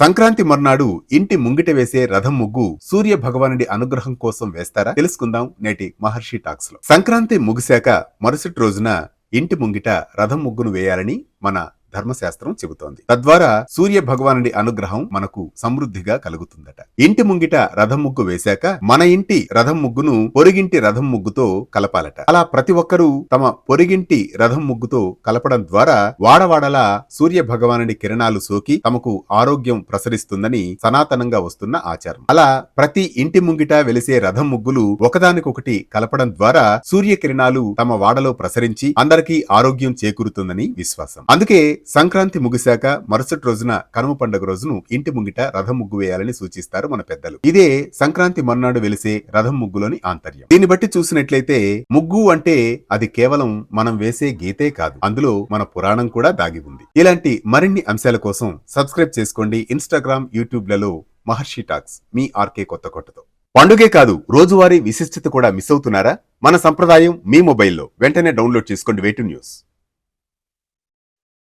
సంక్రాంతి మర్నాడు ఇంటి ముంగిట వేసే రథం ముగ్గు సూర్య భగవానుడి అనుగ్రహం కోసం వేస్తారా? తెలుసుకుందాం నేటి మహర్షి టాక్స్ లో. సంక్రాంతి ముగిశాక మరుసటి రోజున ఇంటి ముంగిట రథం ముగ్గును వేయాలని మన ధర్మశాస్త్రం చెబుతోంది. తద్వారా సూర్య భగవానుడి అనుగ్రహం మనకు సమృద్ధిగా కలుగుతుందట. ఇంటి ముంగిట రథం ముగ్గు వేశాక మన ఇంటి రథం ముగ్గును పొరుగింటి రథం ముగ్గుతో కలపాలట. అలా ప్రతి ఒక్కరూ తమ పొరుగింటి రథం ముగ్గుతో కలపడం ద్వారా వాడవాడలా సూర్య భగవానుడి కిరణాలు సోకి తమకు ఆరోగ్యం ప్రసరిస్తుందని సనాతనంగా వస్తున్న ఆచారం. అలా ప్రతి ఇంటి ముంగిట వెలిసే రథం ముగ్గులు ఒకదానికొకటి కలపడం ద్వారా సూర్య కిరణాలు తమ వాడలో ప్రసరించి అందరికీ ఆరోగ్యం చేకూరుతుందని విశ్వాసం. అందుకే సంక్రాంతి ముగిశాక మరుసటి రోజున కనుమ పండుగ రోజును ఇంటి ముంగిట రథం ముగ్గు వేయాలని సూచిస్తారు మన పెద్దలు. ఇదే సంక్రాంతి మర్నాడు వెలిసే రథం ముగ్గులోని ఆంతర్యం. దీన్ని బట్టి చూసినట్లయితే ముగ్గు అంటే అది కేవలం మనం వేసే గీతే కాదు, అందులో మన పురాణం కూడా దాగి ఉంది. ఇలాంటి మరిన్ని అంశాల కోసం సబ్స్క్రైబ్ చేసుకోండి ఇన్స్టాగ్రామ్, యూట్యూబ్ లలో మహర్షి టాక్స్. మీ ఆర్కే కొత్తకోటతో. పండుగే కాదు, రోజువారీ విశిష్టత కూడా మిస్ అవుతున్నారా? మన సంప్రదాయం మీ మొబైల్లో వెంటనే డౌన్లోడ్ చేసుకోండి వేటు న్యూస్.